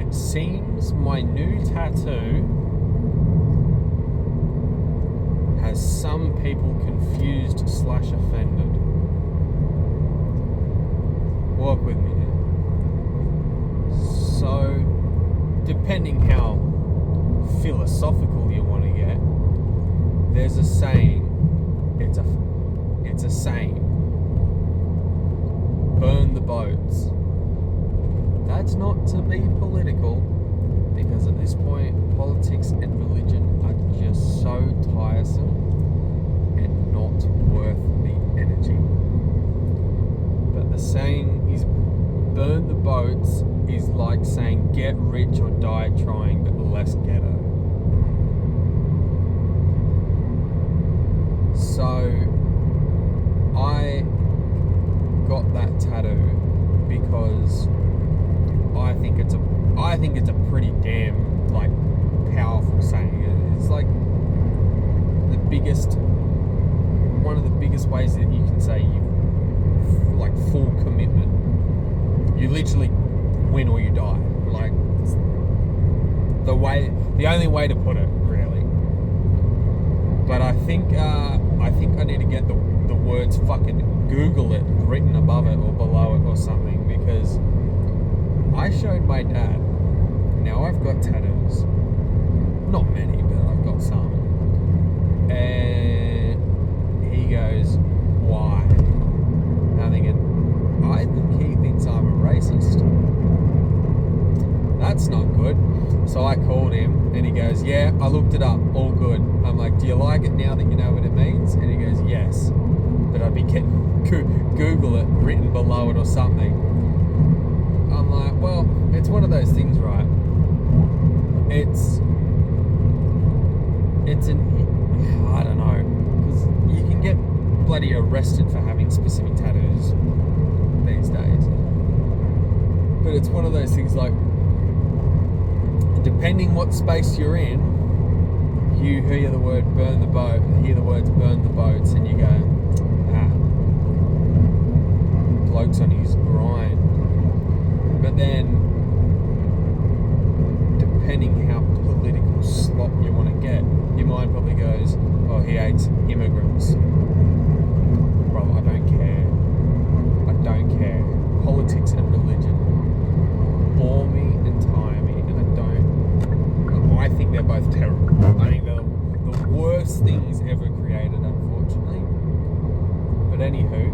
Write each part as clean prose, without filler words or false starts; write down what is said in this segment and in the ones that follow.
it seems my new tattoo has some people confused / offended. Walk with me now. So, depending how philosophical you want to get, there's a saying. It's a saying. Burn the boats. That's not to be political, because at this point, politics and religion are just so tiresome and not worth the energy. But the saying is, burn the boats is like saying get rich or die trying, but less ghetto. So I got that tattoo because I think it's a pretty damn powerful saying. It's like one of the biggest ways that you can say you full commitment. You literally win or you die. It's the only way to put it, really. But I think I need to get the words fucking Google it written above it or below it or something, because I showed my dad. Now I've got tattoos. Not many, but I've got some. And he goes, why? And I'm thinking, I think he thinks I'm a racist. That's not good. So I called him and he goes, yeah, I looked it up, all good. I'm like, do you like it now that you know what it means? And he goes, yes. But I'd be Google it written below it or something. I'm like, well, it's one of those things, right? I don't know, because you can get bloody arrested for having specific tattoos these days. But it's one of those things, depending what space you're in, you hear the word burn the boat, hear the words burn the boats, and you go, bloke's on his grind. But then, depending how political slop you want to get, your mind probably goes, oh, he hates immigrants. Bro, I don't care. Politics and religion bore me and tire me, and I think they're both terrible. I think they're the worst things ever created, unfortunately. But anywho,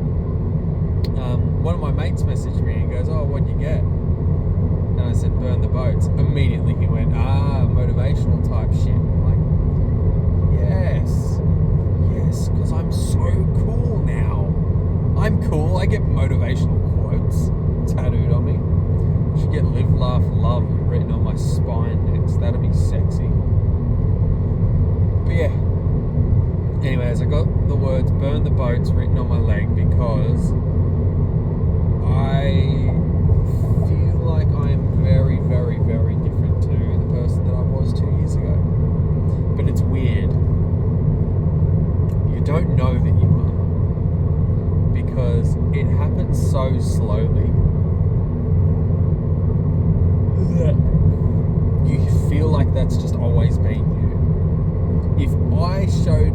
one of my mates messaged me and goes, oh, what'd you get? And I said, burn the boats. Immediately he went, motivational type shit. I'm like, yes, because I'm so cool now. I'm cool. I get motivational quotes tattooed on me. Should get live, laugh, love written on my spine next. That'd be sexy. But yeah. Anyways, I got the words burn the boats written on my leg because I feel like I am very, very, very different to the person that I was 2 years ago. But it's weird. You don't know that you are, because it happens so slowly. You feel like that's just always been you. If I showed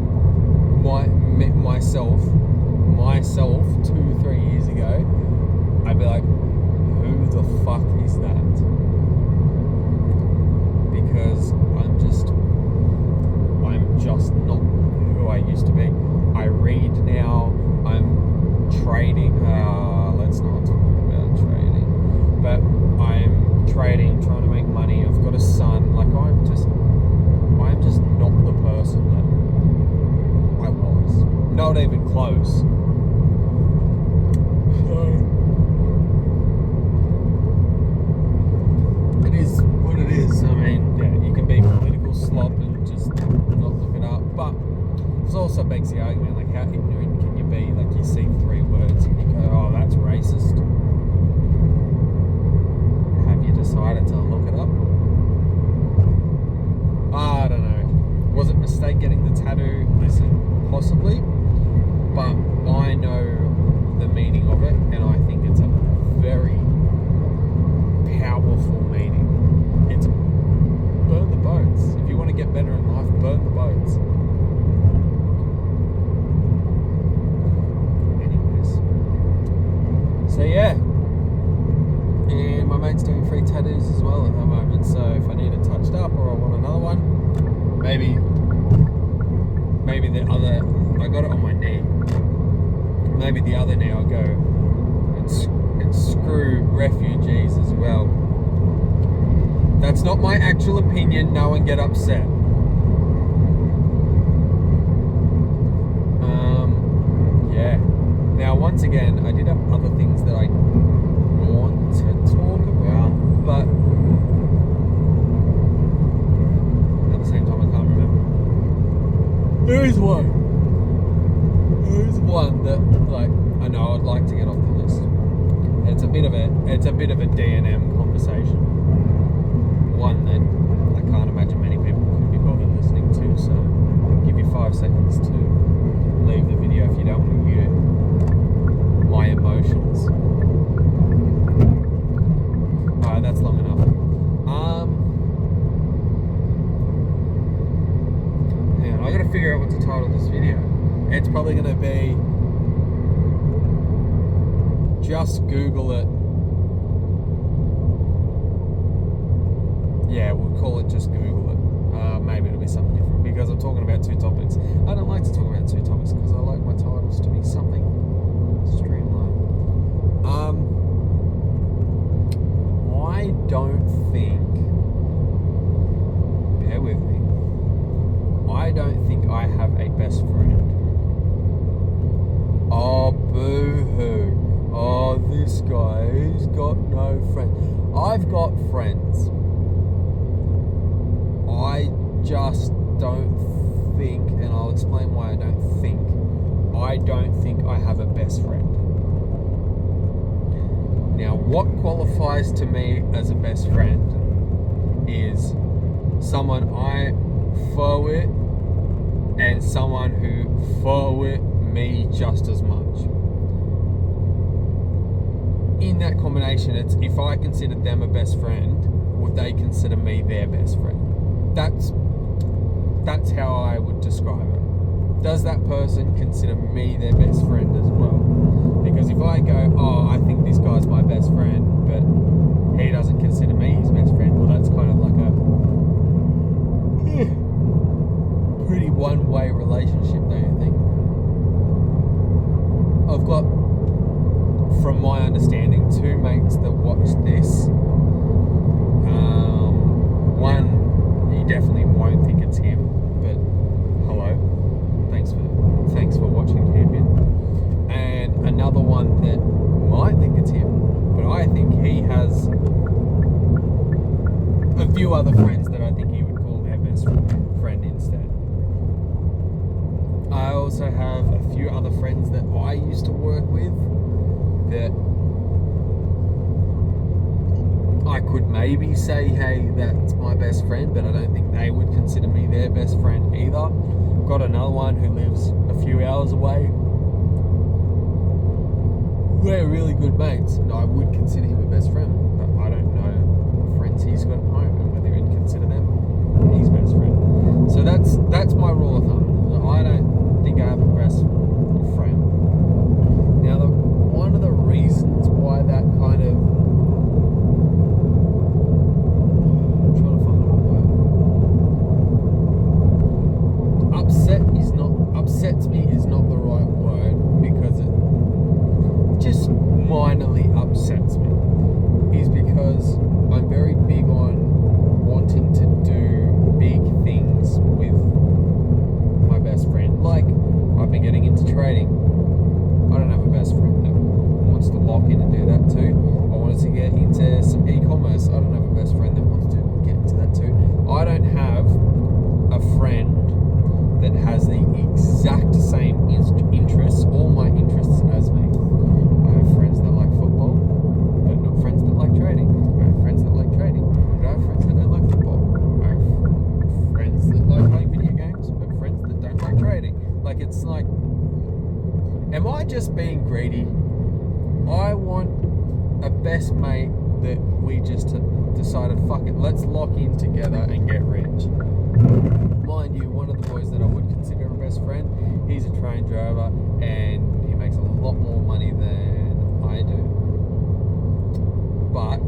myself 2-3 years ago, I'd be like, who the fuck is that? Because I'm just not who I used to be. I read now, I'm trading, let's not talk about trading, but I'm trading, trying to make money, I've got a son, I'm just not the person that I was. Not even close. So, it is what it is. I mean, yeah, you can be political slop and just not look it up, but it also begs the argument, how ignorant can you be? You see 3 words and you go, oh, that's racist. Have you decided to look it up? I don't know. Was it a mistake getting the tattoo? Listen, possibly, but I know the meaning of it, and I think it's a very powerful meaning. clothes. Anyways. So yeah. And my mate's doing free tattoos as well at the moment, so if I need it touched up or I want another one, maybe the other, I got it on my knee, maybe the other knee I'll go and screw refugees as well. That's not my actual opinion, no one get upset. Yeah. Now once again, I did have other things that I want to talk about, but at the same time I can't remember. There is one that, like, I know I'd like to get off the list. It's a bit of a D&M conversation. One that I can't imagine many people could be bothered listening to, so I'll give you 5 seconds to leave the video if you don't want to hear my emotions. Alright, that's long enough. Hang on, I gotta figure out what to title this video. It's probably gonna be just Google it. Yeah, we'll call it just Google it. Maybe it'll be something different because I'm talking about two topics. I don't like to talk about two topics because I like my titles to be something streamlined. I don't think, bear with me, I don't think I have a best friend. Oh, boo-hoo. Oh, this guy, he's got no friends. I've got friends. I just don't think, and I'll explain why I don't think I have a best friend. Now, what qualifies to me as a best friend is someone I foe it and someone who foe it me just as much. In that combination, it's if I consider them a best friend, would they consider me their best friend? That's how I would describe it. Does that person consider me their best friend as well? Because if I go, oh, I think this guy's my best friend, but he doesn't consider me his best friend, well, that's kind of like a pretty one-way relationship, don't you think? I've got, from my understanding, 2 mates that watch this. One, you definitely won't think it's him, but hello, thanks for watching, champion. And another one that might think it's him, but I think he has a few other friends that I think he would call their best friend instead. I also have a few other friends that I used to work with that I could maybe say, hey, that's my best friend, but I don't think they would consider me their best friend either. Got another one who lives a few hours away. We're really good mates, and I would consider him a best friend, but I don't know what friends he's got at home and whether he'd consider them his best friend. So that's my rule of thumb. I don't think I have a best friend. Now, one of the reasons why that kind of, I'm trying to find the right word. Upsets me is not the right word, because it just minorly upsets me. Is because I'm very big on wanting to do big things with my best friend. Like, I've been getting into trading. I don't have a best friend that wants to lock in and do that too. I wanted to get into some e-commerce. I don't have a best friend that wants to get into that too. I don't have a friend that has the exact same interests, all my interests as me. I have friends that like football, but not friends that like trading. I have friends that like trading, but I have friends that don't like football. I have friends that like playing video games, but friends that don't like trading. Like, it's like, am I just being greedy? I want a best mate that we just decided, fuck it, let's lock in together and get rich. mind you, one of the boys that I would consider a best friend, he's a train driver and he makes a lot more money than I do. But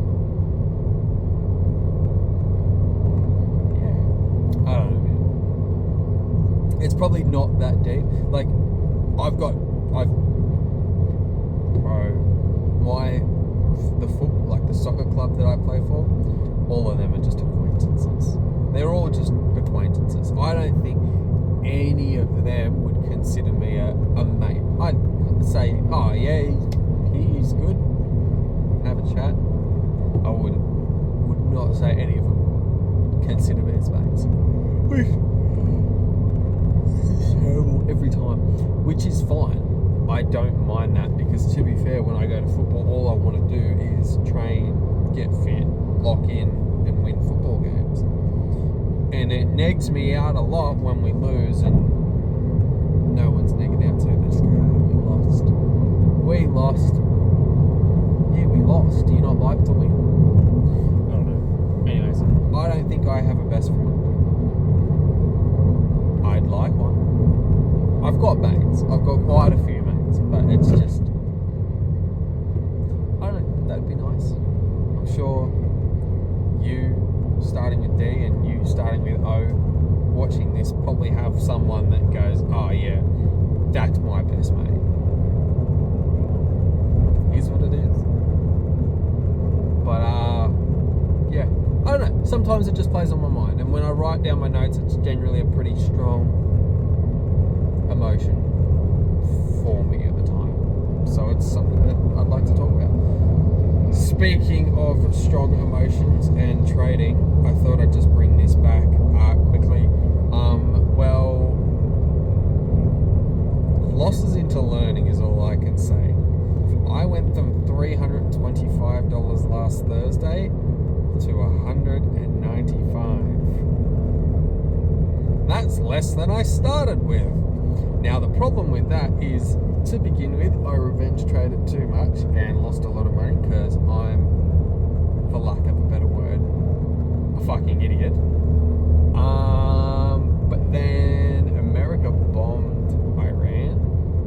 yeah, I don't know, man. It's probably not that deep. Like the soccer club that I play for, all of them are just acquaintances. They're all just acquaintances. I don't think any of them would consider me a mate. I'd say, oh yeah, he's good. Have a chat. I would not say any of them consider me as mates. It's terrible every time, which is fine. I don't mind that, because to be fair, when I go to football, all I want to do is train, get fit, lock in, and win football games. And it negs me out a lot when we lose, and no one's negging out, so they just go, we lost. We lost. Yeah, we lost. Do you not like to win? I don't know. Anyways, I don't think I have a best friend. I'd like one. I've got mates. I've got quite a few mates, but it's just, I don't know, that'd be nice. I'm sure you starting with D and you starting with O watching this probably have someone that goes, oh yeah, that's my best mate. Is what it is. But yeah, I don't know, sometimes it just plays on my mind, and when I write down my notes, it's generally a pretty strong emotion for me at the time, so it's something that I'd like to talk about. Speaking of strong emotions and trading, I thought I'd just bring this back quickly. Well, losses into learning is all I can say. I went from $325 last Thursday to $195. That's less than I started with. Now the problem with that is, to begin with, I revenge traded too much and lost a lot of money because I'm, for lack of a better word, a fucking idiot. But then America bombed Iran,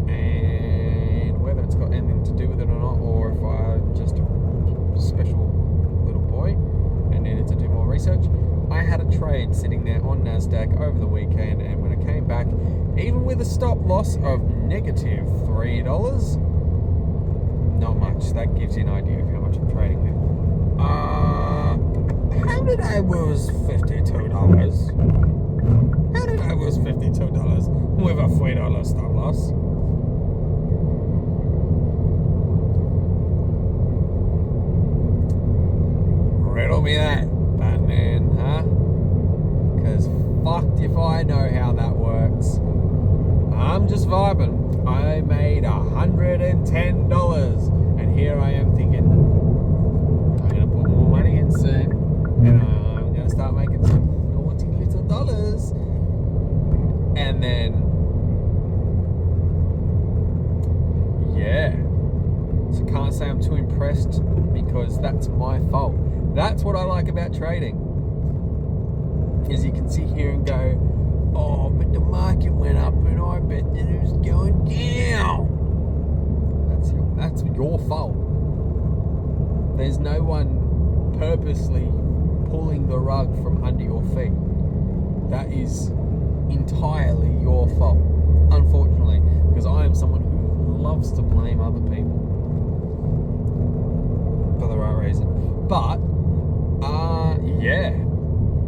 and whether it's got anything to do with it or not, or if I'm just a special little boy and needed to do more research, I had a trade sitting there on NASDAQ over the weekend, and when I came back, even with a stop loss of negative $3, not much. That gives you an idea of how much I'm trading with. How did I lose $52? How did I lose $52 with a $3 stop loss? Riddle me that, Batman, huh? Because fucked if I know how that works. I'm just vibing. I made $110, and here I am thinking, I'm going to put more money in soon, and I'm going to start making some naughty little dollars. And then, yeah. So can't say I'm too impressed, because that's my fault. That's what I like about trading, is you can sit here and go, oh, but the market went up and I bet that it was going down. That's your fault. There's no one purposely pulling the rug from under your feet. That is entirely your fault, unfortunately, because I am someone who loves to blame other people for the right reason. But yeah,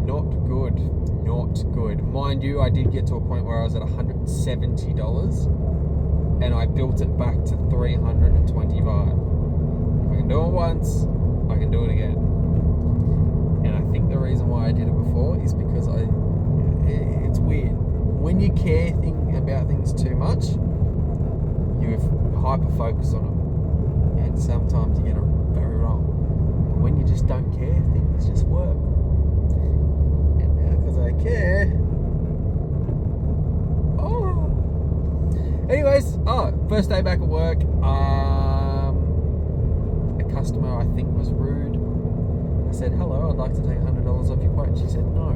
not good. Not good. Mind you, I did get to a point where I was at $170, and I built it back to $325. If I can do it once, I can do it again. And I think the reason why I did it before is because it's weird. When you care about things too much, you hyper focus on them, and sometimes you get it very wrong. When you just don't care, things just work. Because I care. Oh. Anyways, first day back at work. A customer I think was rude. I said, hello, I'd like to take $100 off your quote. She said, no.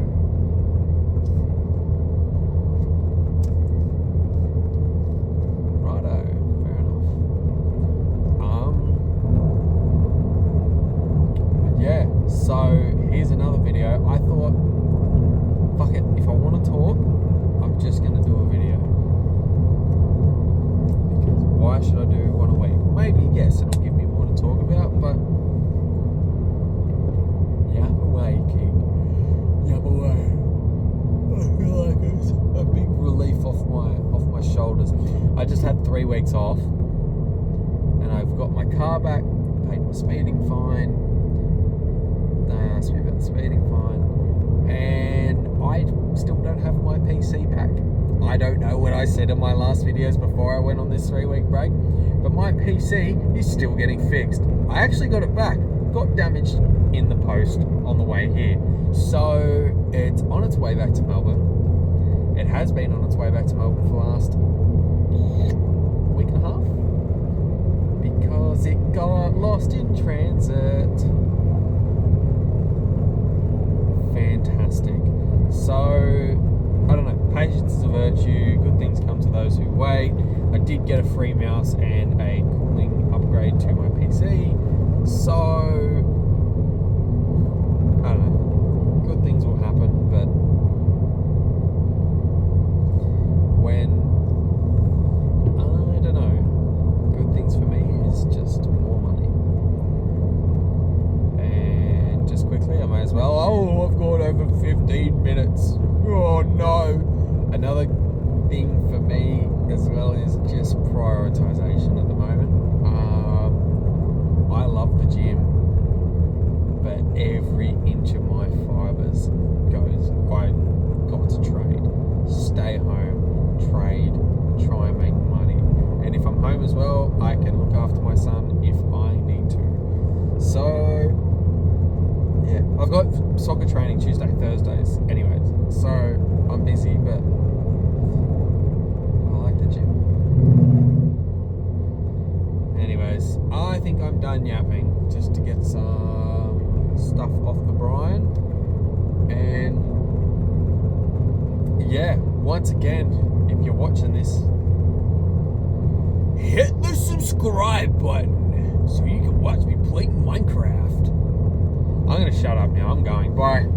yeah, so here's another video. I thought, fuck it, if I want to talk, I'm just going to do a video. Because why should I do one a week? Maybe, yes, it'll give me more to talk about, but yap away, King. Yap away. I feel like it's a big relief off my shoulders. I just had 3 weeks off, and I've got my car back, paid my speeding fine. Asked me about the speeding fine, and I still don't have my PC back. I don't know what I said in my last videos before I went on this 3-week break, but my PC is still getting fixed. I actually got it back. Got damaged in the post on the way here, so it's on its way back to Melbourne. It has been on its way back to Melbourne for the last week and a half because it got lost in transit. Fantastic. So, I don't know, patience is a virtue, good things come to those who wait. I did get a free mouse and a cooling upgrade to my PC, so I don't know, good things will happen, but when, I don't know, good things for me is just more money. And just quickly, I may as well, I've gone over 15 minutes. Oh no. Another thing for me as well is just prioritization at the moment. I love the gym, but every inch of my fibers goes, I got to trade, stay home, trade, try and make money. And if I'm home as well, I can look after my son if I need to. So yeah, I've got soccer training Tuesday, Thursdays anyways, so I'm busy, but I like the gym. Anyways, I think I'm done yapping, just to get some stuff off the brine. And yeah, once again, if you're watching this, hit the subscribe button so you can watch me play Minecraft. I'm going to shut up now. I'm going. Bye.